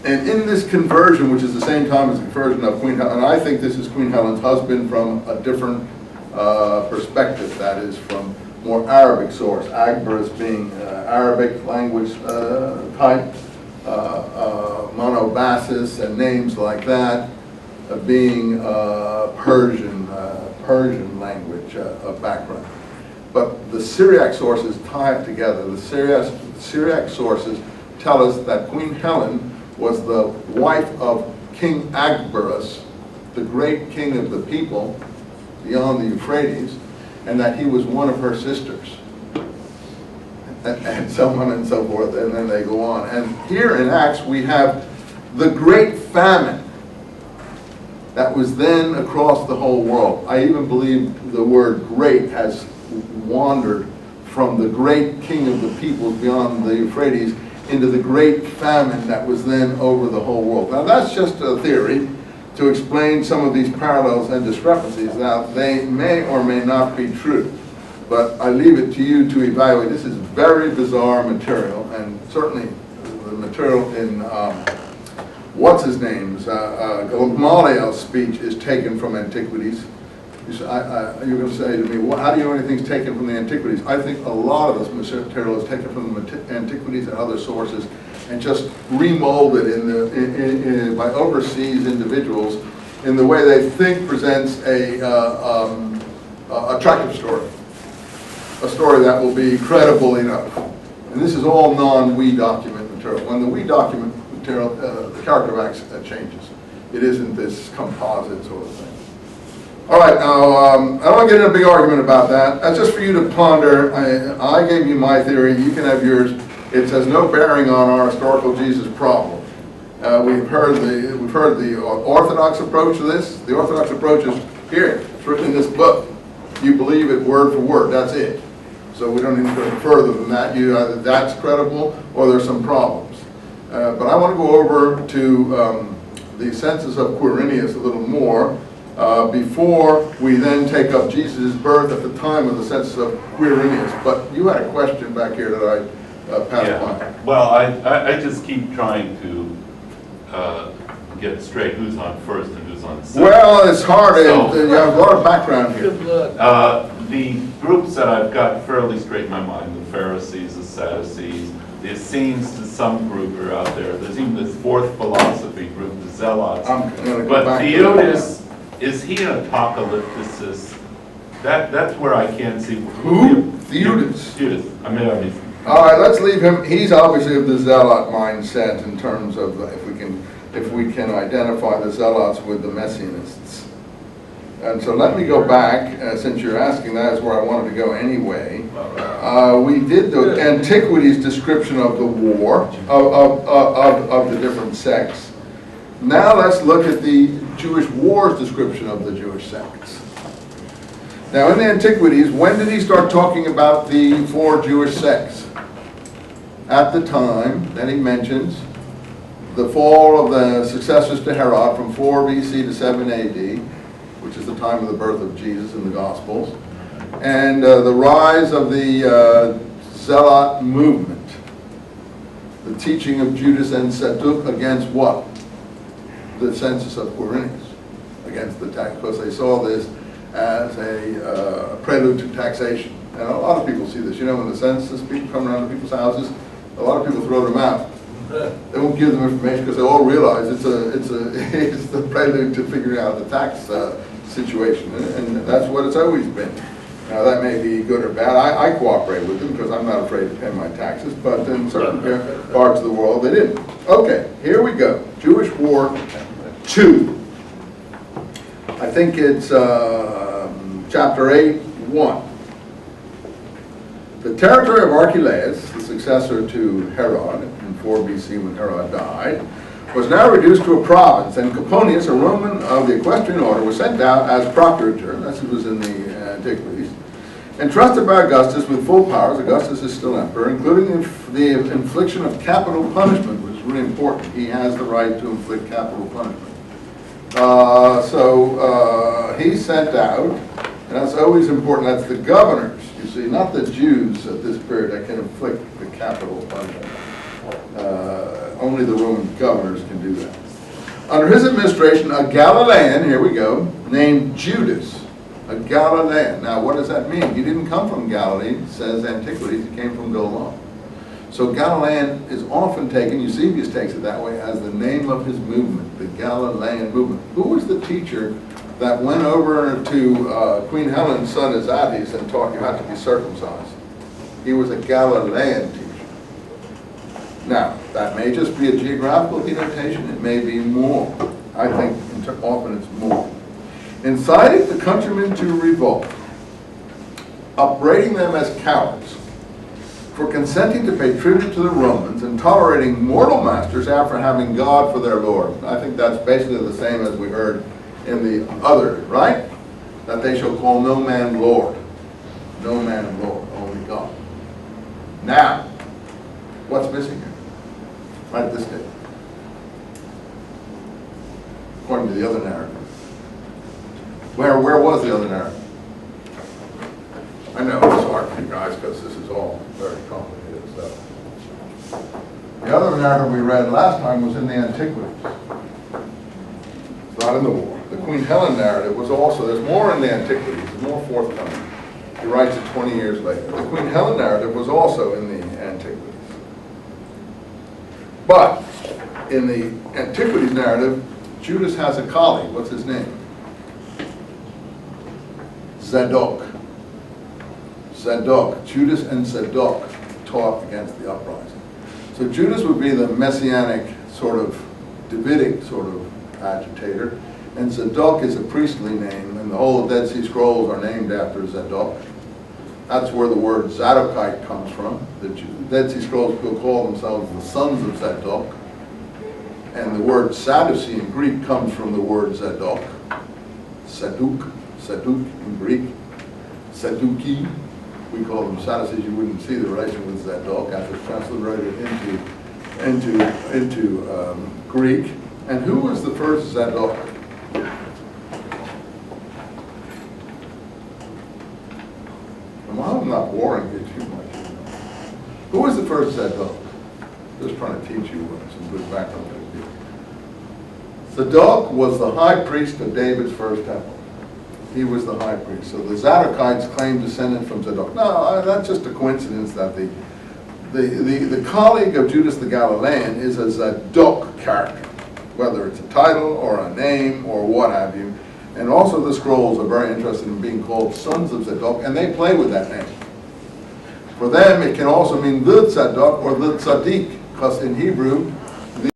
And in this conversion, which is the same time as the conversion of Queen Helen, and I think this is Queen Helen's husband from a different perspective, that is from more Arabic source, Agbarus being Arabic language type, Monobasis and names like that being Persian language background. But the Syriac sources tie it together. The Syriac sources tell us that Queen Helen was the wife of King Agbarus, the great king of the people beyond the Euphrates, and that he was one of her sisters, and so on and so forth, and then they go on. And here in Acts we have the great famine that was then across the whole world. I even believe the word great has wandered from the great king of the peoples beyond the Euphrates into the great famine that was then over the whole world. Now that's just a theory to explain some of these parallels and discrepancies. Now they may or may not be true, but I leave it to you to evaluate. This is very bizarre material, and certainly the material in what's his name's Gamaliel's speech is taken from antiquities. You're going to say to me, well, how do you know anything's taken from the antiquities? I think a lot of this material is taken from the antiquities and other sources and just remolded by overseas individuals in the way they think presents a attractive story, a story that will be credible enough. And this is all non-we document material. When the we document material, the character of acts changes. It isn't this composite sort of thing. All right, now, I don't want to get in a big argument about that. That's just for you to ponder. I gave you my theory. You can have yours. It has no bearing on our historical Jesus problem. We've heard the Orthodox approach to this. The Orthodox approach is here. It's written in this book. You believe it word for word. That's it. So we don't need to go further than that. Either that's credible or there's some problems. But I want to go over to the census of Quirinius a little more. Before we then take up Jesus' birth at the time of the census of Quirinius. But you had a question back here that I passed by. Well, I just keep trying to get straight who's on first and who's on second. Well, it's hard. So, you have a lot of background here. Good luck. The groups that I've got fairly straight in my mind, the Pharisees, the Sadducees, the Essenes to some group are out there. There's even this fourth philosophy group, the Zealots. But Theodotus, is he an apocalypticist? That's where I can't see. Who? Theodotus. Theodotus. I mean. All right, let's leave him. He's obviously of the Zealot mindset in terms of if we can identify the Zealots with the Messianists. And so let me go back, since you're asking, that is where I wanted to go anyway. We did the antiquities description of the war, of the different sects. Now let's look at the Jewish wars description of the Jewish sects. Now in the antiquities, when did he start talking about the four Jewish sects? At the time that he mentions the fall of the successors to Herod from 4 BC to 7 AD, which is the time of the birth of Jesus in the Gospels, and the rise of the Zealot movement, the teaching of Judas and Seduk against what? The census of Quirinius, against the tax, because they saw this as a prelude to taxation. And a lot of people see this. You know, when the census people come around to people's houses, a lot of people throw them out. They won't give them information because they all realize it's the prelude to figuring out the tax situation, and that's what it's always been. Now that may be good or bad. I cooperate with them because I'm not afraid to pay my taxes, but in certain parts of the world they didn't. Okay, here we go. Jewish War 2. I think it's chapter 8, 1. The territory of Archelaus, the successor to Herod in 4 BC when Herod died, was now reduced to a province, and Coponius, a Roman of the equestrian order, was sent out as procurator, as it was in the antiquities, entrusted by Augustus with full powers. Augustus is still emperor, including the infliction of capital punishment, which is really important. He has the right to inflict capital punishment. So he's sent out, and that's always important. That's the governors, you see, not the Jews at this period that can inflict the capital punishment. only the Roman governors can do that. Under his administration, a Galilean, here we go, named Judas, a Galilean. Now, what does that mean? He didn't come from Galilee, says Antiquities, he came from Golan. So Galilean is often taken, Eusebius takes it that way, as the name of his movement, the Galilean movement. Who was the teacher that went over to Queen Helen's son Isates and taught you how to be circumcised? He was a Galilean teacher. Now, that may just be a geographical denotation, it may be more. I think often it's more. Inciting the countrymen to revolt, upbraiding them as cowards for consenting to pay tribute to the Romans and tolerating mortal masters after having God for their Lord. I think that's basically the same as we heard in the other, right? That they shall call no man Lord. No man Lord, only God. Now, what's missing here? Right at this date. According to the other narrative. Where was the other narrative? I know it's hard for you guys because this is all very complicated stuff. The other narrative we read last time was in the Antiquities. It's not in the war. The Queen Helen narrative was also, there's more in the Antiquities, there's more forthcoming. He writes it 20 years later. The Queen Helen narrative was also in the Antiquities. But in the Antiquities narrative, Judas has a colleague. What's his name? Zadok. Zadok. Judas and Zadok taught against the uprising. So Judas would be the messianic sort of Davidic sort of agitator, and Zadok is a priestly name, and the whole Dead Sea Scrolls are named after Zadok. That's where the word Zadokite comes from. The Dead Sea Scrolls will call themselves the sons of Zadok. And the word Sadducee in Greek comes from the word Zadok. Saduk in Greek. Saduki, we call them Sadducees. You wouldn't see the relation with Zadok after it's transliterated into Greek. And who was the first Zadok? Well, I'm not boring you too much. Who was the first Zadok? Just trying to teach you some good background. Zadok was the high priest of David's first temple. He was the high priest. So the Zadokites claim descendant from Zadok. No, that's just a coincidence that the colleague of Judas the Galilean is a Zadok character, whether it's a title or a name or what have you. And also the scrolls are very interested in being called sons of Zadok, and they play with that name. For them, it can also mean the Zadok or the Tzaddik, because in Hebrew,